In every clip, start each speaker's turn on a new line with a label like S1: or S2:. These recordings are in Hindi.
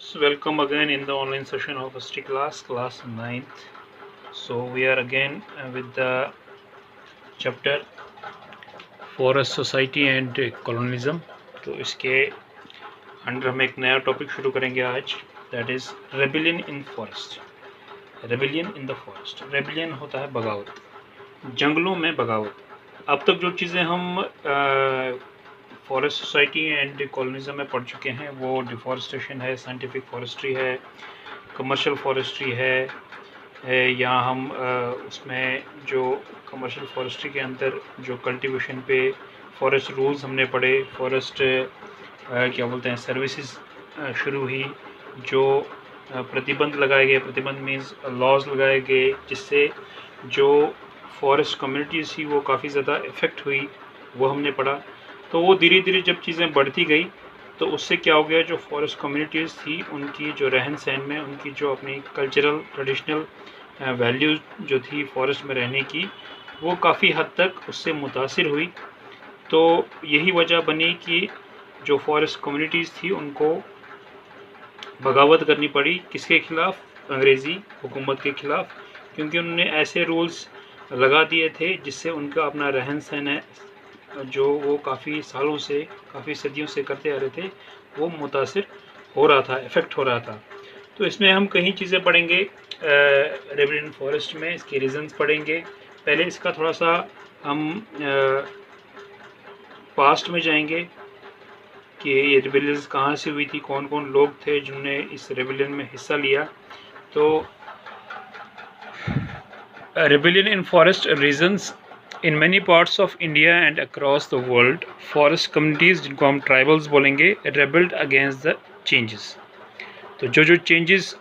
S1: So welcome again in the online session of history class 9th. So we are again with the chapter Forest Society and Colonialism. तो इसके अंडर हम एक नया टॉपिक शुरू करेंगे आज, that is rebellion in forest. Rebellion in the forest, rebellion होता है बगावत, जंगलों में बगावत। अब तक जो चीज़ें हम फॉरेस्ट सोसाइटी एंड कॉलोनिज्म में पढ़ चुके हैं वो डिफॉरेस्टेशन है, साइंटिफिक फॉरेस्ट्री है, कमर्शियल फॉरेस्ट्री है या हम उसमें जो कमर्शियल फॉरेस्ट्री के अंदर जो कल्टीवेशन पे फॉरेस्ट रूल्स हमने पढ़े, फॉरेस्ट क्या बोलते हैं सर्विसेज शुरू हुई, जो प्रतिबंध लगाए गए, प्रतिबंध मीन्स लॉज लगाए गए जिससे जो फॉरेस्ट कम्युनिटीज़ थी वो काफ़ी ज़्यादा इफ़ेक्ट हुई, वो हमने पढ़ा। तो वो धीरे धीरे जब चीज़ें बढ़ती गई तो उससे क्या हो गया, जो फॉरेस्ट कम्युनिटीज़ थी उनकी जो रहन सहन में, उनकी जो अपनी कल्चरल ट्रेडिशनल वैल्यूज़ जो थी फॉरेस्ट में रहने की, वो काफ़ी हद तक उससे मुतासिर हुई। तो यही वजह बनी कि जो फॉरेस्ट कम्युनिटीज़ थी उनको बगावत करनी पड़ी, किसके खिलाफ? अंग्रेज़ी हुकूमत के ख़िलाफ़, क्योंकि उन्होंने ऐसे रूल्स लगा दिए थे जिससे उनका अपना रहन सहन है जो वो काफ़ी सालों से, काफ़ी सदियों से करते आ रहे थे, वो मुतासिर हो रहा था, इफ़ेक्ट हो रहा था। तो इसमें हम कई चीज़ें पढ़ेंगे रेबिलियन फॉरेस्ट में, इसके रीज़न्स पढ़ेंगे। पहले इसका थोड़ा सा हम पास्ट में जाएंगे कि ये रेबिलियंस कहाँ से हुई थी, कौन कौन लोग थे जिन्होंने इस रेबिलियन में हिस्सा लिया। तो rebellion in forest regions in many parts of India and across the world, forest communities जिनको हम ट्राइबल्स बोलेंगे, रेबल्ड अगेंस्ट द चेंजेस। तो जो चेंजेस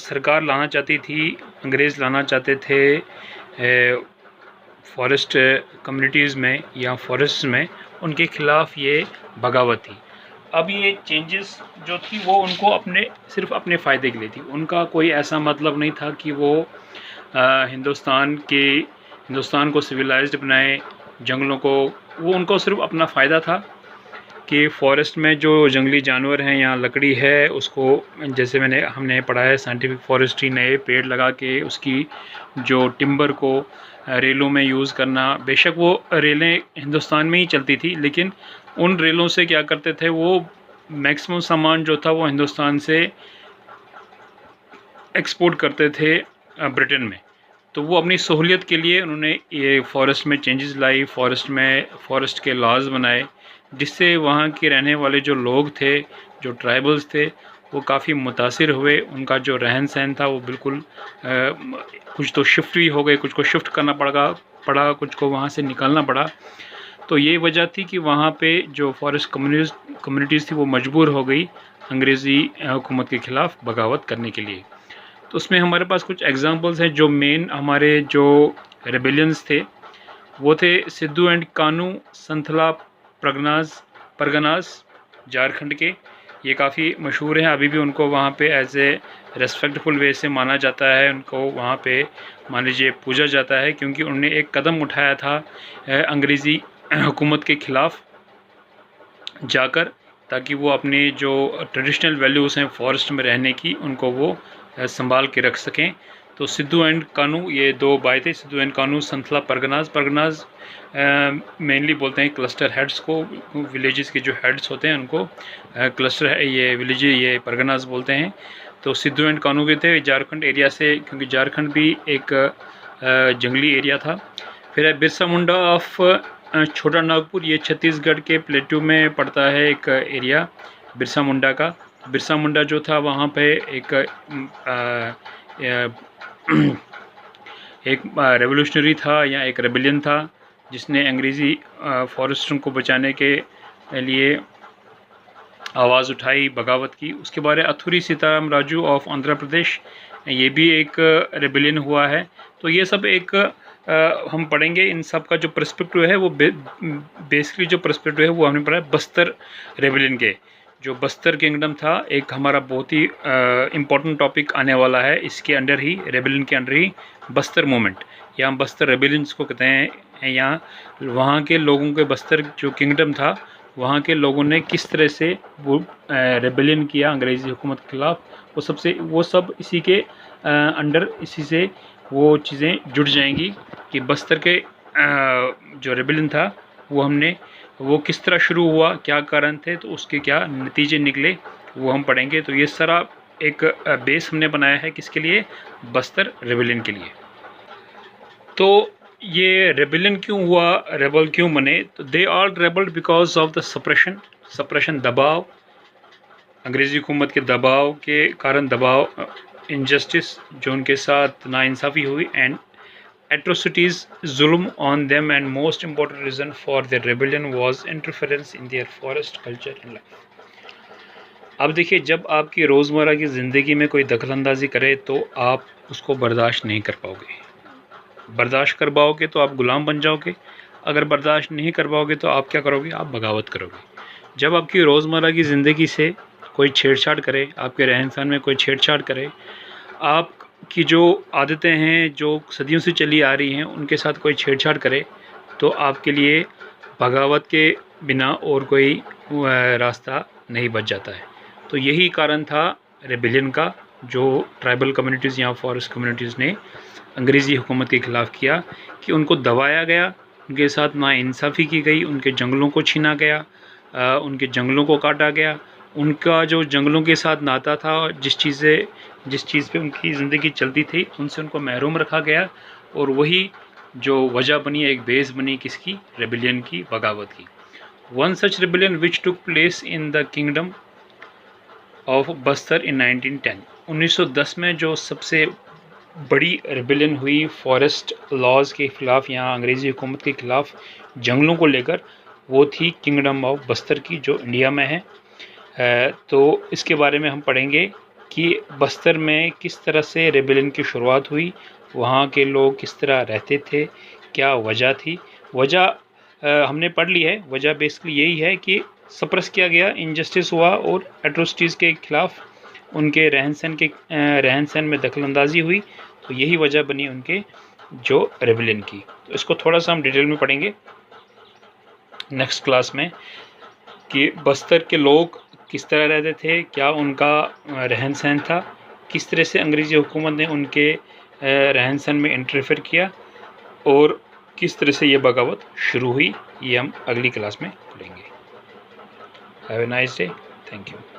S1: सरकार लाना चाहती थी, अंग्रेज़ लाना चाहते थे फॉरेस्ट कम्युनिटीज़ में या फॉरेस्ट में, उनके ख़िलाफ़ ये बगावत थी। अब ये चेंजेस जो थी वो उनको सिर्फ अपने फ़ायदे के लिए थी, उनका कोई ऐसा मतलब नहीं था कि वो हिंदुस्तान को सिविलाइज्ड बनाए, जंगलों को, वो उनको सिर्फ अपना फ़ायदा था कि फॉरेस्ट में जो जंगली जानवर हैं या लकड़ी है उसको, जैसे हमने पढ़ा है साइंटिफिक फॉरेस्ट्री, नए पेड़ लगा के उसकी जो टिम्बर को रेलों में यूज़ करना। बेशक वो रेलें हिंदुस्तान में ही चलती थी, लेकिन उन रेलों से क्या करते थे, वो मैक्सिमम सामान जो था वो हिंदुस्तान से एक्सपोर्ट करते थे ब्रिटेन में। तो वो अपनी सहूलियत के लिए उन्होंने ये फॉरेस्ट में चेंजेस लाई, फॉरेस्ट के लॉज बनाए, जिससे वहाँ के रहने वाले जो लोग थे, जो ट्राइबल्स थे, वो काफ़ी मुतासिर हुए। उनका जो रहन सहन था वो बिल्कुल कुछ तो शिफ्ट भी हो गए, कुछ को शिफ्ट करना पड़ा, कुछ को वहाँ से निकालना पड़ा। तो ये वजह थी कि वहाँ पे जो फॉरेस्ट कम्युनिटीज़ थी वो मजबूर हो गई अंग्रेज़ी हुकूमत के ख़िलाफ़ बगावत करने के लिए। तो उसमें हमारे पास कुछ एग्जांपल्स हैं। जो मेन हमारे जो रेबेलियंस थे वो थे सिद्धू एंड कानू संथला परगनास झारखंड के। ये काफ़ी मशहूर हैं, अभी भी उनको वहाँ पे एज ए रेस्पेक्टफुल वे से माना जाता है, उनको वहाँ पे मान लीजिए पूजा जाता है, क्योंकि उन्होंने एक कदम उठाया था अंग्रेज़ी हुकूमत के ख़िलाफ़ जाकर, ताकि वो अपनी जो ट्रेडिशनल वैल्यूज़ हैं फॉरेस्ट में रहने की, उनको वो संभाल के रख सकें। तो सिद्धू एंड कानू ये दो भाई थे, सिद्धू एंड कानू संथला परगनास मेनली बोलते हैं क्लस्टर हेड्स को, विलेजेस के जो हेड्स होते हैं उनको क्लस्टर है, ये विलेज ये परगनास बोलते हैं। तो सिद्धू एंड कानू के थे झारखंड एरिया से, क्योंकि झारखंड भी एक जंगली एरिया था। फिर बिरसा मुंडा ऑफ छोटा नागपुर, ये छत्तीसगढ़ के प्लेटू में पड़ता है एक एरिया बिरसा मुंडा का। बिरसा मुंडा जो था वहाँ पे एक रेवोल्यूशनरी था या एक रेबेलियन था, जिसने अंग्रेज़ी फॉरेस्टरों को बचाने के लिए आवाज़ उठाई, बगावत की। उसके बाद अथुरी सीताराम राजू ऑफ आंध्र प्रदेश, ये भी एक रेबेलियन हुआ है। तो ये सब एक हम पढ़ेंगे, इन सब का जो पर्सपेक्टिव है वो बेसिकली जो पर्सपेक्टिव है वो हमने पढ़ा है बस्तर रेबेलियन के। जो बस्तर किंगडम था, एक हमारा बहुत ही इम्पोर्टेंट टॉपिक आने वाला है, इसके अंडर ही, रेबेलियन के अंडर ही बस्तर मूवमेंट या बस्तर रेबेलियंस को कहते हैं, या वहाँ के लोगों के बस्तर जो किंगडम था वहाँ के लोगों ने किस तरह से वो रेबेलियन किया अंग्रेज़ी हुकूमत के ख़िलाफ़, वो सब इसी के अंडर, इसी से वो चीज़ें जुड़ जाएंगी कि बस्तर के जो रेबेलियन था वो किस तरह शुरू हुआ, क्या कारण थे, तो उसके क्या नतीजे निकले, वो हम पढ़ेंगे। तो ये सारा एक बेस हमने बनाया है किसके लिए, बस्तर रेबेलियन के लिए। तो ये रेबेलियन क्यों हुआ, रेबल क्यों बने, तो they all रेबल्ड because of the suppression, दबाव, अंग्रेज़ी हुकूमत के दबाव के कारण, इनजस्टिस जो उनके साथ नाइंसाफ़ी हुई, and atrocities, zulm on them, and most important reason for their rebellion was interference in their forest culture and life. अब देखिए, जब आपकी रोज़मर्रा की ज़िंदगी में कोई दखलंदाजी करे तो आप उसको बर्दाश्त नहीं कर पाओगे। बर्दाश्त कर पाओगे तो आप गुलाम बन जाओगे, अगर बर्दाश्त नहीं कर पाओगे तो आप क्या करोगे, आप बगावत करोगे। जब आपकी रोज़मर्रा की ज़िंदगी से कोई छेड़छाड़ करे, आपके रहन सहन में कोई छेड़छाड़ करे, आप की जो आदतें हैं जो सदियों से चली आ रही हैं उनके साथ कोई छेड़छाड़ करे, तो आपके लिए बगावत के बिना और कोई रास्ता नहीं बच जाता है। तो यही कारण था रेबेलियन का, जो ट्राइबल कम्युनिटीज़ या फॉरेस्ट कम्युनिटीज़ ने अंग्रेज़ी हुकूमत के ख़िलाफ़ किया, कि उनको दबाया गया, उनके साथ नाइंसाफ़ी की गई, उनके जंगलों को छीना गया, उनके जंगलों को काटा गया, उनका जो जंगलों के साथ नाता था, जिस चीज़ पे उनकी ज़िंदगी चलती थी, उनसे उनको महरूम रखा गया। और वही जो वजह बनी, एक बेस बनी किसकी, रेबेलियन की, बगावत की। One such rebellion which took place in the kingdom of Bastar in 1910। 1910 में जो सबसे बड़ी रेबेलियन हुई फॉरेस्ट लॉज के ख़िलाफ़, यहाँ अंग्रेज़ी हुकूमत के ख़िलाफ़ जंगलों को लेकर, वो थी किंगडम ऑफ बस्तर की, जो इंडिया में है। तो इसके बारे में हम पढ़ेंगे कि बस्तर में किस तरह से रेबेलियन की शुरुआत हुई, वहाँ के लोग किस तरह रहते थे, क्या वजह थी। वजह हमने पढ़ ली है। वजह बेसिकली यही है कि सप्रेस किया गया, इनजस्टिस हुआ और एट्रोसिटीज़ के ख़िलाफ़ उनके रहन सहन में दखलंदाजी हुई। तो यही वजह बनी उनके जो रेबेलियन की। तो इसको थोड़ा सा हम डिटेल में पढ़ेंगे नेक्स्ट क्लास में, कि बस्तर के लोग किस तरह रहते थे, क्या उनका रहन सहन था, किस तरह से अंग्रेज़ी हुकूमत ने उनके रहन सहन में इंटरफेयर किया, और किस तरह से ये बगावत शुरू हुई। ये हम अगली क्लास में पढ़ेंगे। Have a nice day. Thank you.